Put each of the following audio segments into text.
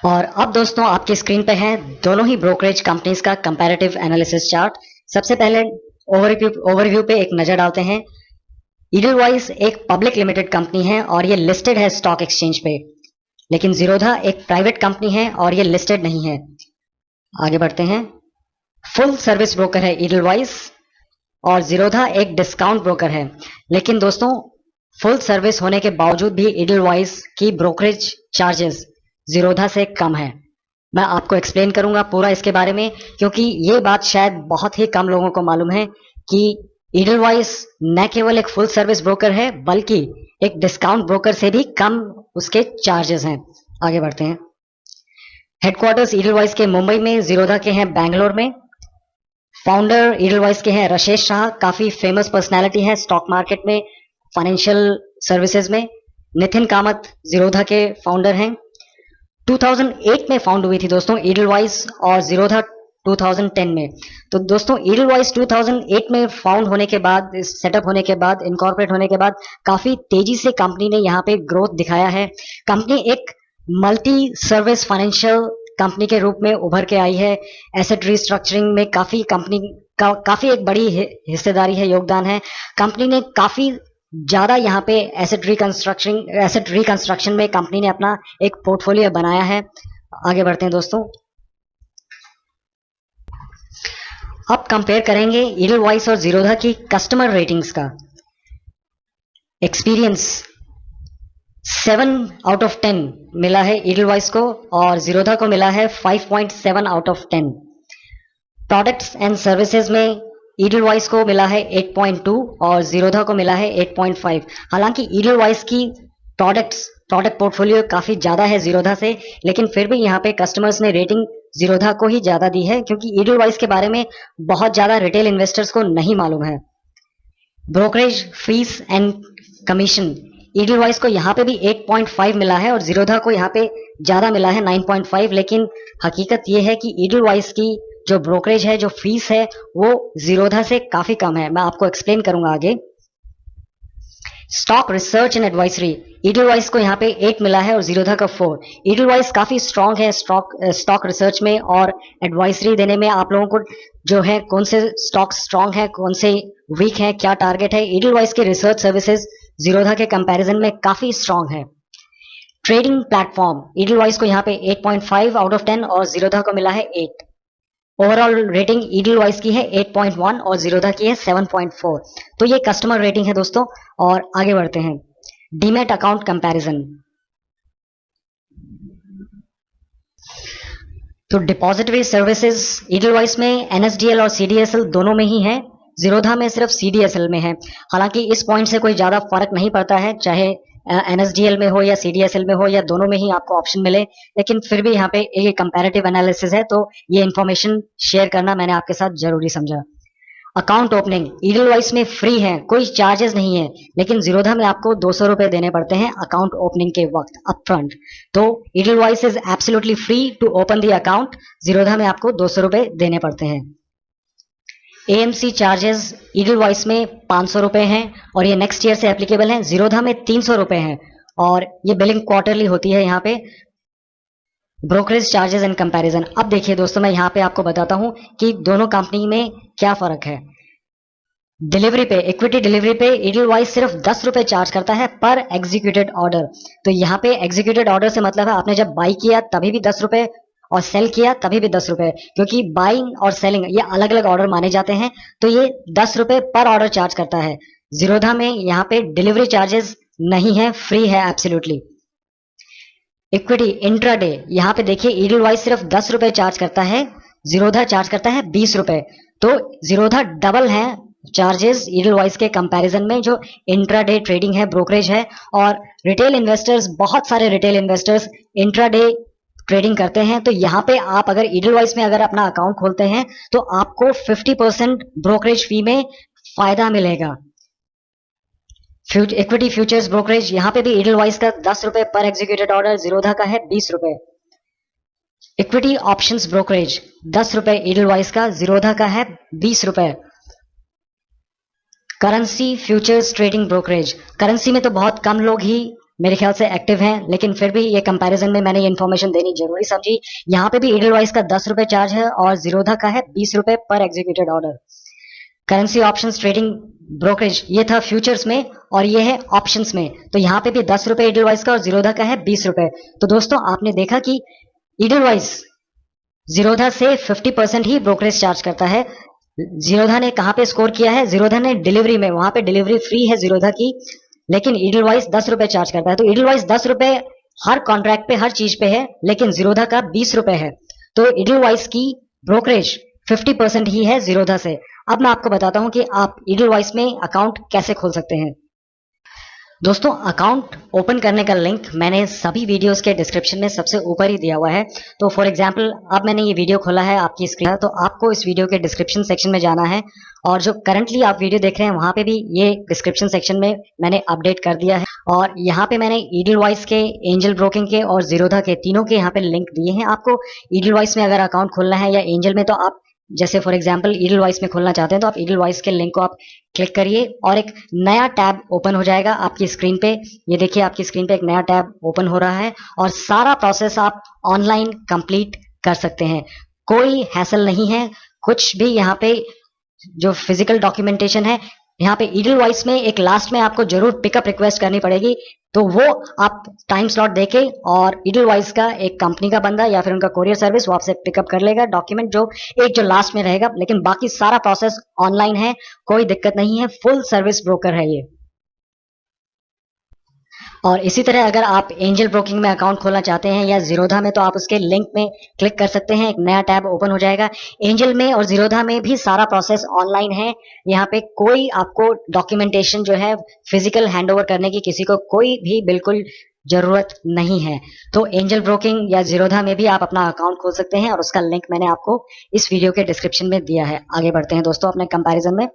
और अब दोस्तों आपकी स्क्रीन पे है दोनों ही ब्रोकरेज कंपनीज का कंपैरेटिव एनालिसिस चार्ट। सबसे पहले ओवरव्यू पे एक नजर डालते हैं। ईडलवाइस एक पब्लिक लिमिटेड कंपनी है और ये लिस्टेड है स्टॉक एक्सचेंज पे, लेकिन जीरोधा एक प्राइवेट कंपनी है और ये लिस्टेड नहीं है। आगे बढ़ते हैं। फुल सर्विस ब्रोकर है ईडलवाइस और जीरोधा एक डिस्काउंट ब्रोकर है, लेकिन दोस्तों फुल सर्विस होने के बावजूद भी ईडलवाइस की ब्रोकरेज चार्जेस जीरोधा से कम है। मैं आपको एक्सप्लेन करूंगा पूरा इसके बारे में, क्योंकि ये बात शायद बहुत ही कम लोगों को मालूम है कि ईडलवाइस न केवल एक फुल सर्विस ब्रोकर है बल्कि एक डिस्काउंट ब्रोकर से भी कम उसके चार्जेस हैं। आगे बढ़ते हैं। हेडक्वार्टर्स ईडलवाइस के मुंबई में, जीरोधा के हैं बैंगलोर में। फाउंडर ईडलवाइस के हैं राजेश शाह, काफी फेमस पर्सनालिटी है स्टॉक मार्केट में, फाइनेंशियल सर्विसेज में। नितिन कामत जीरोधा के फाउंडर हैं। 2008 में फाउंड हुई थी दोस्तों ईडलवाइस और जीरोधा 2010 में। तो दोस्तों ईडलवाइस 2008 में फाउंड होने के बाद, सेटअप होने के बाद, इनकॉर्पोरेट होने के बाद काफी तेजी से कंपनी ने यहाँ पे ग्रोथ दिखाया है। कंपनी एक मल्टी सर्विस फाइनेंशियल कंपनी के रूप में उभर के आई है। एसेट रिस्ट्रक्चरिंग में काफी कंपनी का काफी एक बड़ी हिस्सेदारी है, योगदान है। कंपनी ने काफी ज्यादा यहाँ पे एसेट रिकंस्ट्रक्शन में कंपनी ने अपना एक पोर्टफोलियो बनाया है। आगे बढ़ते हैं दोस्तों। अब कंपेयर करेंगे ईडलवाइस और जीरोधा की कस्टमर रेटिंग्स का। एक्सपीरियंस 7 आउट ऑफ 10 मिला है ईडलवाइस को और जीरोधा को मिला है 5.7 out of 10। Products and services में ईडलवाइस को मिला है 8.2 और जीरोधा को मिला है 8.5। हालांकि ईडलवाइस की प्रोडक्ट पोर्टफोलियो काफी ज्यादा है जीरोधा से, लेकिन फिर भी यहाँ पे कस्टमर्स ने रेटिंग जीरोधा को ही ज्यादा दी है, क्योंकि ईडलवाइस के बारे में बहुत ज्यादा रिटेल इन्वेस्टर्स को नहीं मालूम है। Brokerage fees and commission Edelweiss को यहाँ पे भी 8.5 मिला है और जीरोधा को यहाँ पे ज्यादा मिला है 9.5। लेकिन हकीकत ये है कि ईडलवाइस की जो ब्रोकरेज है, जो फीस है, वो जीरोधा से काफी कम है। मैं आपको एक्सप्लेन करूंगा आगे। Stock research and advisory Edelweiss को यहाँ पे 8 मिला है और जीरोधा का 4। ईडलवाइस काफी स्ट्रांग है स्टॉक रिसर्च में और एडवाइजरी देने में। आप लोगों को जो है कौन से स्टॉक स्ट्रांग है, कौन से वीक है, क्या टारगेट है, ईडलवाइस के रिसर्च सर्विसेज जीरोधा के कंपैरिजन में काफी स्ट्रांग है। ट्रेडिंग प्लेटफॉर्म ईडलवाइस को यहाँ पे 8.5 आउट ऑफ 10 और जीरोधा को मिला है 8। ओवरऑल रेटिंग ईडलवाइस की है 8.1 और जीरोधा की है 7.4। तो ये कस्टमर रेटिंग है दोस्तों। और आगे बढ़ते हैं। Demat account comparison. तो डिपॉजिटरी सर्विसेज ईडलवाइस में एनएसडीएल और सीडीएसएल दोनों में ही है, जीरोधा में सिर्फ सीडीएसएल में है। हालांकि इस पॉइंट से कोई ज्यादा फर्क नहीं पड़ता है, चाहे एनएसडीएल में हो या सीडीएसएल में हो या दोनों में ही आपको ऑप्शन मिले, लेकिन फिर भी यहाँ पे एक कंपैरेटिव एनालिसिस है, तो ये इंफॉर्मेशन शेयर करना मैंने आपके साथ जरूरी समझा। अकाउंट ओपनिंग ईडलवाइस में फ्री है, कोई चार्जेस नहीं है, लेकिन जीरोधा में आपको 200 रुपए देने पड़ते हैं अकाउंट ओपनिंग के वक्त अपफ्रंट। तो Edelweiss is absolutely free to open the account, Zerodha में आपको 200 रुपए देने पड़ते हैं। एएमसी चार्जेस ईडलवाइस में 500 रुपए हैं और ये नेक्स्ट ईयर से एप्लीकेबल हैं। जीरोधा में 300 रुपए हैं और ये बिलिंग क्वार्टरली होती है यहाँ पे। Brokerage charges and comparison. अब देखिए दोस्तों, मैं यहाँ पे आपको बताता हूँ कि दोनों कंपनी में क्या फर्क है। डिलीवरी पे, इक्विटी डिलीवरी पे ईडलवाइस सिर्फ 10 रुपए चार्ज करता है पर एग्जीक्यूटेड ऑर्डर। तो यहाँ पे एग्जीक्यूटेड ऑर्डर से मतलब है आपने जब बाई किया तभी भी 10 रुपए और सेल किया तभी भी 10 रुपए, क्योंकि बाइंग और सेलिंग ये अलग अलग ऑर्डर माने जाते हैं, तो ये 10 रुपए पर ऑर्डर चार्ज करता है। जीरोधा में यहाँ पे डिलीवरी चार्जेस नहीं है, फ्री है एब्सोल्युटली। इक्विटी इंट्राडे, यहाँ पे देखिए ईडलवाइस सिर्फ 10 रुपए चार्ज करता है, जीरोधा चार्ज करता है 20 रुपए। तो जीरोधा डबल है चार्जेस ईडलवाइस के कंपैरिजन में, जो इंट्राडे ट्रेडिंग है, ब्रोकरेज है। और रिटेल इन्वेस्टर्स, बहुत सारे रिटेल इन्वेस्टर्स इंट्राडे ट्रेडिंग करते हैं। तो यहाँ पे आप अगर ईडलवाइस में अगर अपना अकाउंट खोलते हैं तो आपको 50% ब्रोकरेज फी में फायदा मिलेगा। इक्विटी फ्यूचर्स ब्रोकरेज, यहाँ पे भी ईडलवाइस का 10 रुपए पर एग्जीक्यूटेड ऑर्डर, जीरोधा का है 20 रुपए। इक्विटी ऑप्शंस ब्रोकरेज 10 रुपए ईडलवाइस का, जीरोधा का है 20 रुपए। Currency futures trading brokerage, currency में तो बहुत कम लोग ही मेरे ख्याल से एक्टिव हैं, लेकिन फिर भी ये कंपैरिजन में मैंने ये इन्फॉर्मेशन देनी जरूरी समझी। यहाँ पे भी ईडलवाइस का 10 रुपए चार्ज है और जीरोधा का है 20 रुपए पर executed order. Currency options trading brokerage ये था फ्यूचर्स में, और ये है ऑप्शंस में। तो यहाँ पे भी 10 रुपए ईडलवाइस का और जीरोधा का है 20 रुपए। तो दोस्तों आपने देखा कि ईडलवाइस जीरोधा से 50% ही ब्रोकरेज चार्ज करता है। जीरोधा ने कहाँ पे स्कोर किया है? जीरोधा ने डिलीवरी में, वहां पे डिलीवरी फ्री है जीरोधा की, लेकिन ईडलवाइस 10 रुपए चार्ज करता है। तो ईडलवाइस 10 रुपए हर कॉन्ट्रैक्ट पे, हर चीज पे है, लेकिन जीरोधा का 20 रुपए है। तो ईडलवाइस की ब्रोकरेज 50% ही है जीरोधा से। अब मैं आपको बताता हूं कि आप ईडलवाइस में अकाउंट कैसे खोल सकते हैं। दोस्तों अकाउंट ओपन करने का लिंक मैंने सभी वीडियोस के डिस्क्रिप्शन में सबसे ऊपर ही दिया हुआ है। तो फॉर एग्जांपल अब मैंने ये वीडियो खोला है आपकी स्क्रीन पर, तो आपको इस वीडियो के डिस्क्रिप्शन सेक्शन में जाना है, और जो करंटली आप वीडियो देख रहे हैं वहां पे भी ये डिस्क्रिप्शन सेक्शन में मैंने अपडेट कर दिया है। और यहाँ पे मैंने ईडलवाइस के, एंजल ब्रोकिंग के और जीरोधा के तीनों के यहाँ पे लिंक दिए हैं। आपको ईडलवाइस में अगर अकाउंट खोलना है या एंजल में, तो आप जैसे फॉर एग्जांपल ईडलवाइस में खोलना चाहते हैं तो आप ईडलवाइस के लिंक को आप क्लिक करिए और एक नया टैब ओपन हो जाएगा आपकी स्क्रीन पे। ये देखिए आपकी स्क्रीन पे एक नया टैब ओपन हो रहा है और सारा प्रोसेस आप ऑनलाइन कंप्लीट कर सकते हैं। कोई हैसल नहीं है, कुछ भी यहाँ पे जो फिजिकल डॉक्यूमेंटेशन है, यहाँ पे ईडलवाइस में एक लास्ट में आपको जरूर पिकअप रिक्वेस्ट करनी पड़ेगी, तो वो आप टाइम स्लॉट देके और ईडलवाइस का एक कंपनी का बंदा या फिर उनका कोरियर सर्विस वो आपसे पिकअप कर लेगा डॉक्यूमेंट, जो लास्ट में रहेगा। लेकिन बाकी सारा प्रोसेस ऑनलाइन है, कोई दिक्कत नहीं है, फुल सर्विस ब्रोकर है ये। और इसी तरह अगर आप एंजल ब्रोकिंग में अकाउंट खोलना चाहते हैं या जीरोधा में, तो आप उसके लिंक में क्लिक कर सकते हैं, एक नया टैब ओपन हो जाएगा। एंजल में और जीरोधा में भी सारा प्रोसेस ऑनलाइन है। यहाँ पे कोई आपको डॉक्यूमेंटेशन जो है फिजिकल हैंडओवर करने की किसी को कोई भी बिल्कुल जरूरत नहीं है। तो एंजल ब्रोकिंग या जीरोधा में भी आप अपना अकाउंट खोल सकते हैं और उसका लिंक मैंने आपको इस वीडियो के डिस्क्रिप्शन में दिया है। आगे बढ़ते हैं दोस्तों अपने कंपैरिजन में।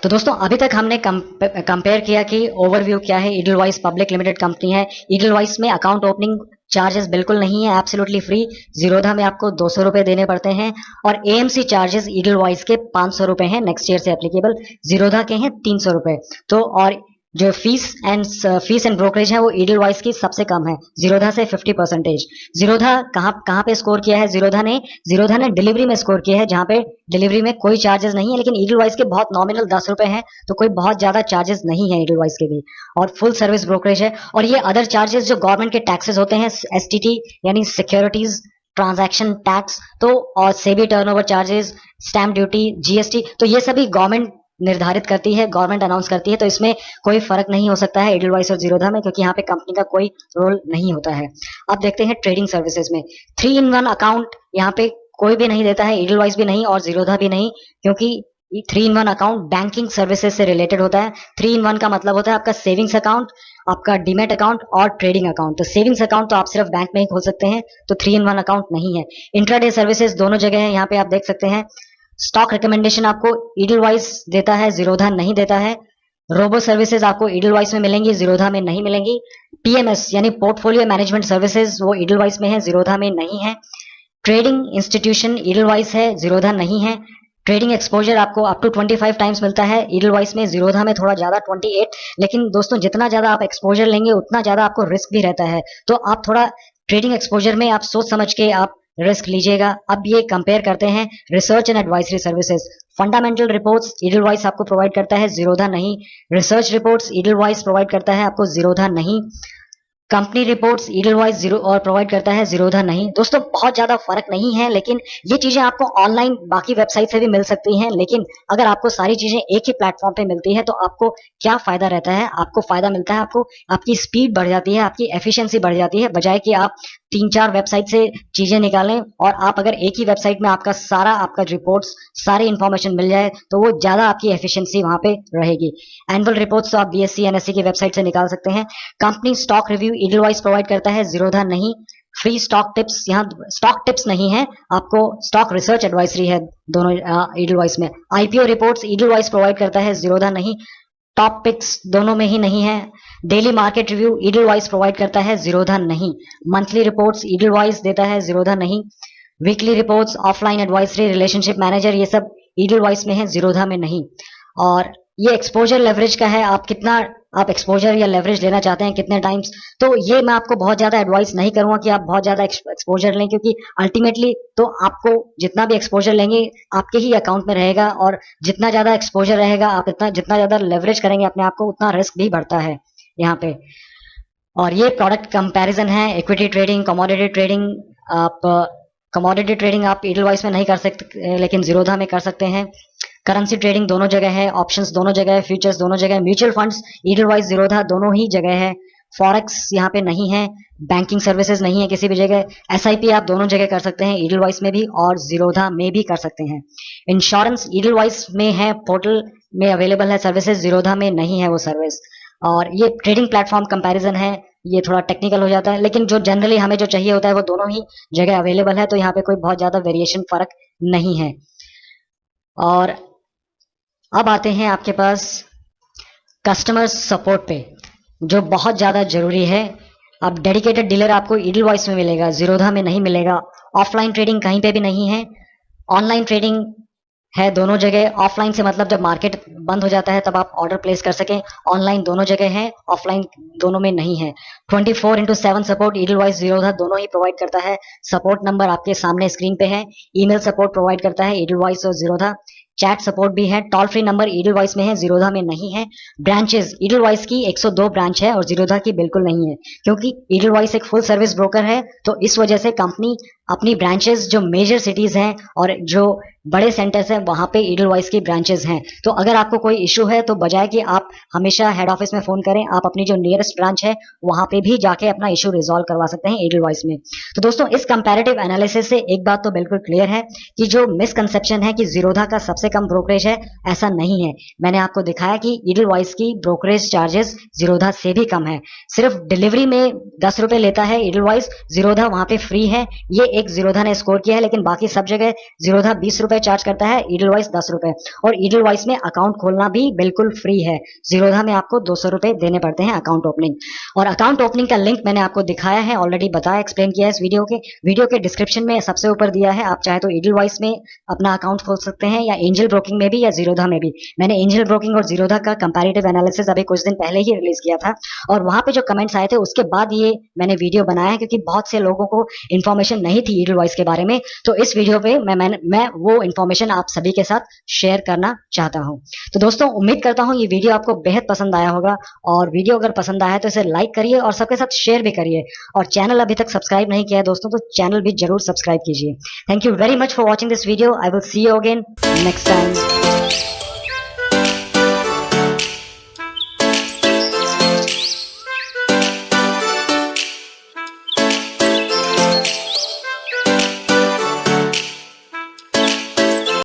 तो दोस्तों अभी तक हमने कंपेयर किया कि ओवरव्यू क्या है। ईडलवाइस पब्लिक लिमिटेड कंपनी है। ईडलवाइस में अकाउंट ओपनिंग चार्जेस बिल्कुल नहीं है, एब्सोल्युटली फ्री। जीरोधा में आपको 200 रुपए देने पड़ते हैं और एएमसी चार्जेस ईडलवाइस के 500 रुपए हैं, नेक्स्ट ईयर से एप्लीकेबल। जीरोधा के हैं 300 रुपए। तो और जो फीस एंड ब्रोकरेज है वो ईडलवाइस की सबसे कम है, जीरोधा से 50%। जीरोधा कहाँ पे स्कोर किया है? जीरोधा ने डिलीवरी में स्कोर किया है, जहां पे डिलीवरी में कोई चार्जेस नहीं है, लेकिन ईडलवाइस के बहुत नॉमिनल 10 रुपए हैं, तो कोई बहुत ज्यादा चार्जेस नहीं है ईडलवाइस के भी, और फुल सर्विस ब्रोकरेज है। और ये अदर चार्जेस जो गवर्नमेंट के टैक्सेस होते हैं, एसटीटी यानी सिक्योरिटीज ट्रांजैक्शन टैक्स, तो और SEBI turnover charges, stamp duty, GST, तो ये सभी गवर्नमेंट निर्धारित करती है, गवर्नमेंट अनाउंस करती है। तो इसमें कोई फर्क नहीं हो सकता है ईडलवाइस और जीरोधा में, क्योंकि यहाँ पे कंपनी का कोई रोल नहीं होता है। अब देखते हैं ट्रेडिंग सर्विसेज में। 3-in-1 अकाउंट यहाँ पे कोई भी नहीं देता है, ईडलवाइस भी नहीं और जीरोधा भी नहीं, क्योंकि 3-in-1 अकाउंट बैंकिंग सर्विसेज से रिलेटेड होता है। 3-in-1 का मतलब होता है आपका सेविंग्स अकाउंट, आपका डीमेट अकाउंट और ट्रेडिंग अकाउंट। तो सेविंग्स अकाउंट तो आप सिर्फ बैंक में ही खोल सकते हैं, तो 3-in-1 अकाउंट नहीं है। इंट्राडे सर्विसेज दोनों जगह है, यहाँ पे आप देख सकते हैं। स्टॉक रिकमेंडेशन आपको ईडलवाइस देता है, जीरोधा नहीं देता है। रोबो सर्विसेज आपको ईडलवाइस में मिलेंगी, जीरोधा में नहीं मिलेंगी। पीएमएस यानी पोर्टफोलियो मैनेजमेंट सर्विसेज वो ईडलवाइस में है, जीरोधा में नहीं है। ट्रेडिंग इंस्टीट्यूशन ईडलवाइस है, जीरोधा नहीं है। ट्रेडिंग एक्सपोजर आपको अप टू 25 टाइम्स मिलता है ईडलवाइस में, जीरोधा में थोड़ा ज्यादा 28। लेकिन दोस्तों जितना ज्यादा आप एक्सपोजर लेंगे उतना ज्यादा आपको रिस्क भी रहता है, तो आप थोड़ा ट्रेडिंग एक्सपोजर में आप सोच समझ के आप रिस्क लीजिएगा। अब ये कंपेयर करते हैं research and advisory services. Fundamental reports Edelweiss आपको प्रोवाइड करता है, जीरोधा नहीं। रिसर्च रिपोर्ट्स ईडलवाइस प्रोवाइड करता है आपको, जीरोधा नहीं। कंपनी रिपोर्ट्स ईडलवाइस जीरो और प्रोवाइड करता है, जीरोधा नहीं। दोस्तों बहुत ज्यादा फर्क नहीं है, लेकिन ये चीजें आपको ऑनलाइन बाकी वेबसाइट से भी मिल सकती हैं। लेकिन अगर आपको सारी चीजें एक ही प्लेटफॉर्म पे मिलती है तो आपको क्या फायदा रहता है? आपको फायदा मिलता है, आपको आपकी स्पीड बढ़ जाती है, आपकी एफिशिएंसी बढ़ जाती है, बजाय कि आप 3-4 वेबसाइट से चीजें निकालें। और आप अगर एक ही वेबसाइट में आपका रिपोर्ट्स सारी इंफॉर्मेशन मिल जाए तो वो ज्यादा आपकी एफिशिएंसी वहां पे रहेगी। एनुअल रिपोर्ट्स तो आप बीएससी एनएससी की वेबसाइट से निकाल सकते हैं। Company stock review Edelweiss provide करता है, जीरोधा नहीं। फ्री स्टॉक टिप्स, यहाँ स्टॉक टिप्स नहीं है, आपको स्टॉक रिसर्च एडवाइजरी है दोनों ईडलवाइस में। आईपीओ रिपोर्ट्स ईडलवाइस प्रोवाइड करता है, जीरोधा नहीं। टॉप पिक्स दोनों में ही नहीं है। Daily market review Edelweiss provide करता है, जीरोधा नहीं। मंथली रिपोर्ट्स ईडलवाइस देता है, जीरोधा नहीं। Weekly reports, offline advisory, relationship manager, ये सब ईडलवाइस में है, जीरोधा में नहीं। और ये एक्सपोजर लेवरेज का है, आप कितना आप एक्सपोजर या लेवरेज लेना चाहते हैं कितने टाइम्स, तो ये मैं आपको बहुत ज्यादा एडवाइस नहीं करूंगा कि आप बहुत ज्यादा एक्सपोजर लें, क्योंकि अल्टीमेटली तो आपको जितना भी एक्सपोजर लेंगे आपके ही अकाउंट में रहेगा, और जितना ज्यादा एक्सपोजर रहेगा आप जितना ज्यादा लेवरेज करेंगे अपने आप को, उतना रिस्क भी बढ़ता है यहाँ पे। और ये प्रोडक्ट कंपैरिजन है, इक्विटी ट्रेडिंग, कमोडिटी ट्रेडिंग। आप कमोडिटी ट्रेडिंग आप ईडलवाइस में नहीं कर सकते, लेकिन जीरोधा में कर सकते हैं। करेंसी ट्रेडिंग दोनों जगह है, ऑप्शंस दोनों जगह है, फ्यूचर्स दोनों जगह है, म्यूचुअल फंड्स ईडलवाइस जीरोधा दोनों ही जगह है। फॉरेक्स यहाँ पे नहीं है, बैंकिंग सर्विसेज नहीं है किसी भी जगह। एसआईपी आप दोनों जगह कर सकते हैं, ईडलवाइस में भी और जीरोधा में भी कर सकते हैं। इंश्योरेंस ईडलवाइस में है, पोर्टल में अवेलेबल है सर्विसेज, जीरोधा में नहीं है वो सर्विस। और ये ट्रेडिंग प्लेटफॉर्म कंपैरिजन है, ये थोड़ा टेक्निकल हो जाता है, लेकिन जो जनरली हमें जो चाहिए होता है वो दोनों ही जगह अवेलेबल है, तो यहाँ पे कोई बहुत ज्यादा वेरिएशन फर्क नहीं है। और अब आते हैं आपके पास कस्टमर सपोर्ट पे, जो बहुत ज्यादा जरूरी है। अब डेडिकेटेड डीलर आपको ईडलवाइस में मिलेगा, जीरोधा में नहीं मिलेगा। ऑफलाइन ट्रेडिंग कहीं पे भी नहीं है, ऑनलाइन ट्रेडिंग है दोनों जगह। ऑफलाइन से मतलब जब मार्केट बंद हो जाता है तब आप ऑर्डर प्लेस कर सकें, ऑनलाइन दोनों जगह है, ऑफलाइन दोनों में नहीं है। 24/7 सपोर्ट ईडलवाइस जीरोधा दोनों ही प्रोवाइड करता है। सपोर्ट नंबर आपके सामने स्क्रीन पे है। ईमेल सपोर्ट प्रोवाइड करता है ईडलवाइस और जीरोधा। चैट सपोर्ट भी है। टोल फ्री नंबर ईडलवाइस में है, जीरोधा में नहीं है। ब्रांचेस ईडलवाइस की 102 ब्रांच है और जीरोधा की बिल्कुल नहीं है, क्योंकि ईडलवाइस एक फुल सर्विस ब्रोकर है, तो इस वजह से कंपनी अपनी ब्रांचेस जो मेजर सिटीज हैं और जो बड़े सेंटर्स हैं वहां पे ईडलवाइस की ब्रांचेस हैं। तो अगर आपको कोई इशू है तो बजाय कि आप हमेशा हेड ऑफिस में फोन करें, आप अपनी जो नियरेस्ट ब्रांच है वहां पे भी जाके अपना इशू रिजॉल्व करवा सकते हैं ईडलवाइस में। तो दोस्तों, इस कंपैरेटिव एनालिसिस से एक बात तो बिल्कुल क्लियर है कि जो मिसकंसेप्शन है कि जीरोधा का सबसे कम ब्रोकरेज है, ऐसा नहीं है। मैंने आपको दिखाया कि ईडलवाइस की ब्रोकरेज चार्जेस जीरोधा से भी कम है। सिर्फ डिलीवरी में 10 रुपए लेता है ईडलवाइस, जीरोधा वहां पे फ्री है। ये एक जीरोधा ने स्कोर किया है, लेकिन बाकी सब जगह जीरोधा 20 रुपए चार्ज करता है, ईडलवाइस 10 रुपए। और ईडलवाइस में अकाउंट खोलना भी बिल्कुल फ्री है, जीरोधा में आपको 200 रुपए देने पड़ते हैं अकाउंट ओपनिंग। और अकाउंट ओपनिंग का लिंक मैंने आपको दिखाया है, ऑलरेडी बताया, एक्सप्लेन किया है इस वीडियो के डिस्क्रिप्शन में सबसे ऊपर दिया है। आप चाहे तो ईडलवाइस में अपना अकाउंट खोल सकते हैं, या एंजल ब्रोकिंग में भी, या जीरोधा में भी। मैंने एंजल ब्रोकिंग और जीरोधा का कंपैरेटिव एनालिसिस अभी कुछ दिन पहले ही रिलीज किया था, और वहां पे जो कमेंट्स आए थे उसके बाद ये मैंने वीडियो बनाया है, क्योंकि बहुत से लोगों को इन्फॉर्मेशन नहीं थी ईडलवाइस के बारे में। तो इस वीडियो पे मैं वो इन्फॉर्मेशन आप सभी के साथ शेयर करना चाहता हूं। तो दोस्तों, उम्मीद करता हूं ये वीडियो आपको बेहद पसंद आया होगा, और वीडियो अगर पसंद आया है तो इसे लाइक करिए और सबके साथ शेयर भी करिए। और चैनल अभी तक सब्सक्राइब नहीं किया है दोस्तों, तो चैनल भी जरूर सब्सक्राइब कीजिए। Thank you very much for watching this video. I will see you again next time.